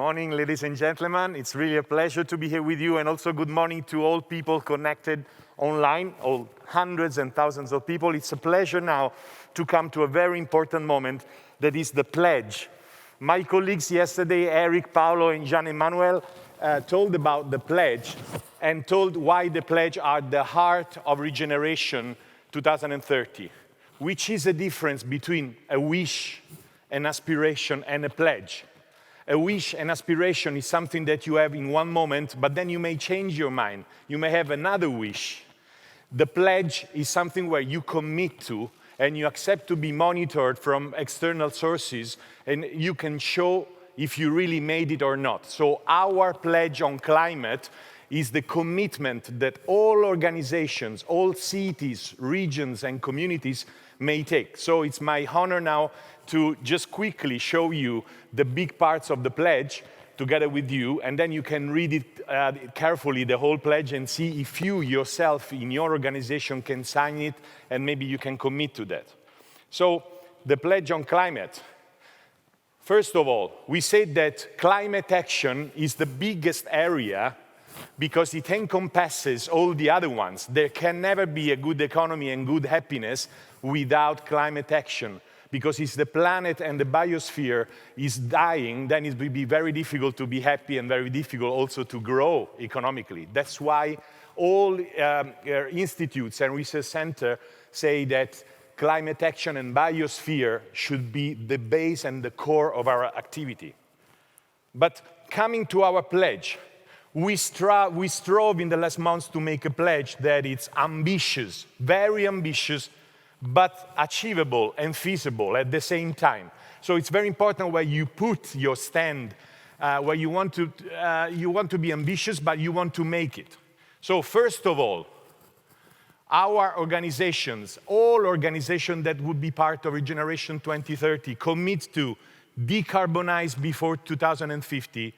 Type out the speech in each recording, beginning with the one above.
morning, ladies and gentlemen. It's really a pleasure to be here with you, and also good morning to all people connected online, all hundreds and thousands of people. It's a pleasure now to come to a very important moment, that is the pledge. My colleagues yesterday, Eric, Paolo, and Gian Emmanuel, told about the pledge and told why the pledge are the heart of Regeneration 2030, which is a difference between a wish, an aspiration, and a pledge. A wish and aspiration is something that you have in one moment, but then you may change your mind. You may have another wish. The pledge is something where you commit to and you accept to be monitored from external sources, and you can show if you really made it or not. So our pledge on climate is the commitment that all organizations, all cities, regions, and communities may take. So it's my honor now to just quickly show you the big parts of the pledge together with you, and then you can read it carefully, the whole pledge, and see if you yourself in your organization can sign it, and maybe you can commit to that. So the pledge on climate. First of all, we said that climate action is the biggest area because it encompasses all the other ones. There can never be a good economy and good happiness without climate action, because if the planet and the biosphere is dying, then it will be very difficult to be happy and very difficult also to grow economically. That's why all institutes and research centers say that climate action and biosphere should be the base and the core of our activity. But coming to our pledge, we strove in the last months to make a pledge that it's ambitious, very ambitious, but achievable and feasible at the same time. So it's very important where you put your stand, where you want to be ambitious, but you want to make it. So first of all, our organizations, all organizations that would be part of Regeneration 2030, commit to decarbonize before 2050,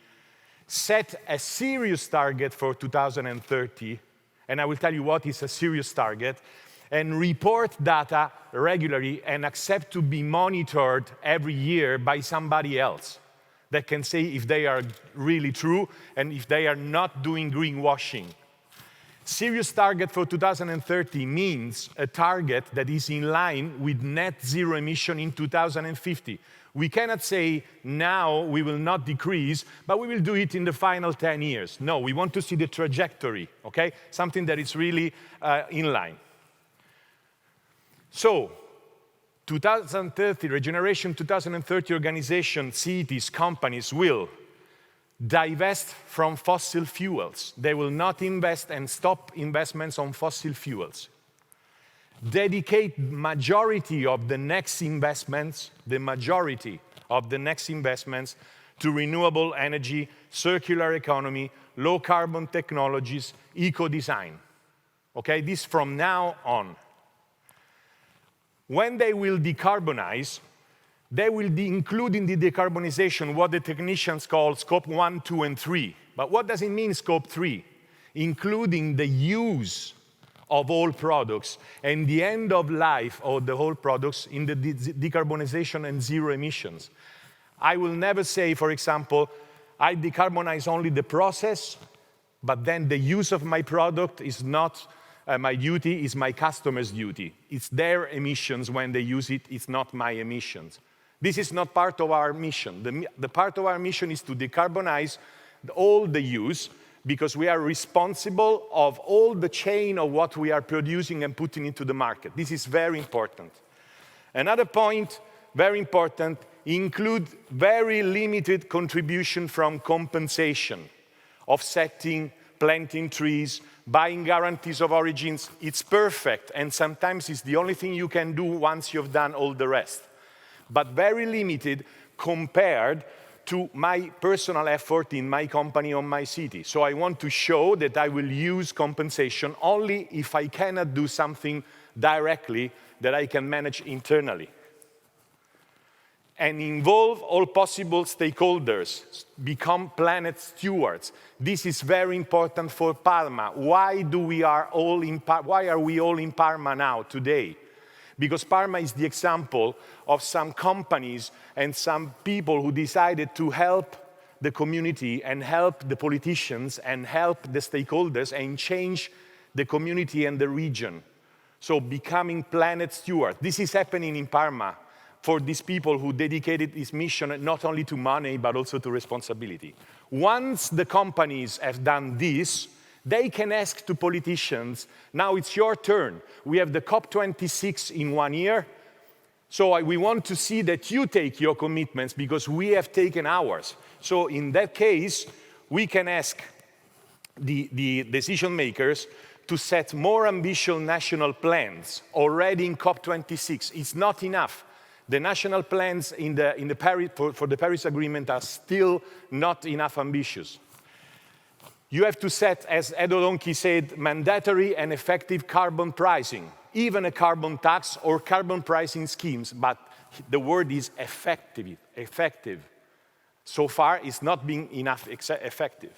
set a serious target for 2030, and I will tell you what is a serious target, and report data regularly and accept to be monitored every year by somebody else that can say if they are really true and if they are not doing greenwashing. Serious target for 2030 means a target that is in line with net zero emission in 2050. We cannot say now we will not decrease, but we will do it in the final 10 years. No, we want to see the trajectory, okay? Something that is really in line. So, 2030, Regeneration 2030 organization, cities, companies will divest from fossil fuels. They will not invest and stop investments on fossil fuels. Dedicate majority of the next investments, to renewable energy, circular economy, low carbon technologies, eco-design. Okay, this from now on. When they will decarbonize, they will include in the decarbonization what the technicians call scope 1, 2, and 3. But what does it mean, scope 3? Including the use of all products and the end of life of the whole products in the decarbonization and zero emissions. I will never say, for example, I decarbonize only the process, but then the use of my product is not my duty, is my customer's duty. It's their emissions when they use it, it's not my emissions. This is not part of our mission. The part of our mission is to decarbonize all the use, because we are responsible of all the chain of what we are producing and putting into the market. This is very important. Another point, very important, include very limited contribution from compensation, offsetting, planting trees, buying guarantees of origins. It's perfect, and sometimes it's the only thing you can do once you've done all the rest. But very limited compared to my personal effort in my company or my city. So I want to show that I will use compensation only if I cannot do something directly that I can manage internally. And involve all possible stakeholders, become planet stewards. This is very important for Parma. Why are we all in Parma now, today? Because Parma is the example of some companies and some people who decided to help the community and help the politicians and help the stakeholders and change the community and the region. So becoming planet steward. This is happening in Parma for these people who dedicated this mission not only to money, but also to responsibility. Once the companies have done this, they can ask to politicians, now it's your turn. We have the COP26 in 1 year, so we want to see that you take your commitments because we have taken ours. So in that case, we can ask the decision makers to set more ambitious national plans already in COP26. It's not enough. The national plans in the Paris, for the Paris Agreement are still not enough ambitious. You have to set, as Edo Donki said, mandatory and effective carbon pricing, even a carbon tax or carbon pricing schemes, but the word is effective. So far, it's not been enough effective.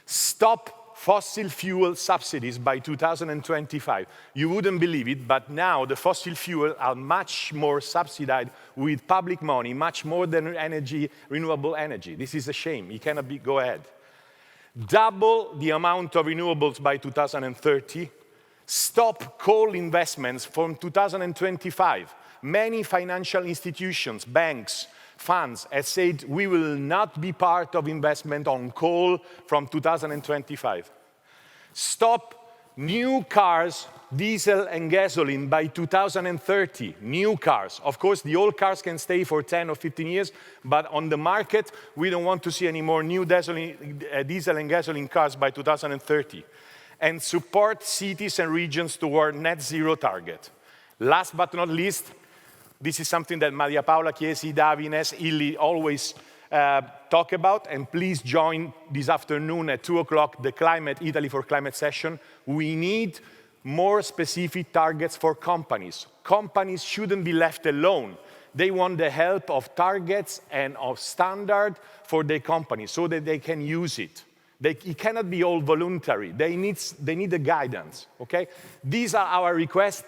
Stop fossil fuel subsidies by 2025. You wouldn't believe it, but now the fossil fuels are much more subsidized with public money, much more than energy, renewable energy. This is a shame. It cannot be, go ahead. Double the amount of renewables by 2030. Stop coal investments from 2025. Many financial institutions, banks, funds have said we will not be part of investment on coal from 2025. Stop new cars, diesel and gasoline by 2030, new cars. Of course, the old cars can stay for 10 or 15 years, but on the market, we don't want to see any more new diesel and gasoline cars by 2030. And support cities and regions toward net zero target. Last but not least, this is something that Maria Paola Chiesi, Davines, Illy always talk about, and please join this afternoon at 2 o'clock the Italy for Climate session. We need more specific targets for companies. Companies shouldn't be left alone. They want the help of targets and of standard for their companies so that they can use it. It cannot be all voluntary. They need the guidance, okay? These are our requests.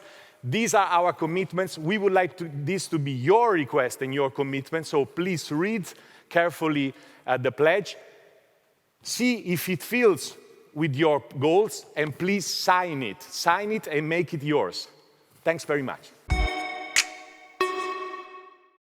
These are our commitments. We would like this to be your request and your commitment, so please read carefully the pledge. See if it fits with your goals, and please sign it. Sign it and make it yours. Thanks very much.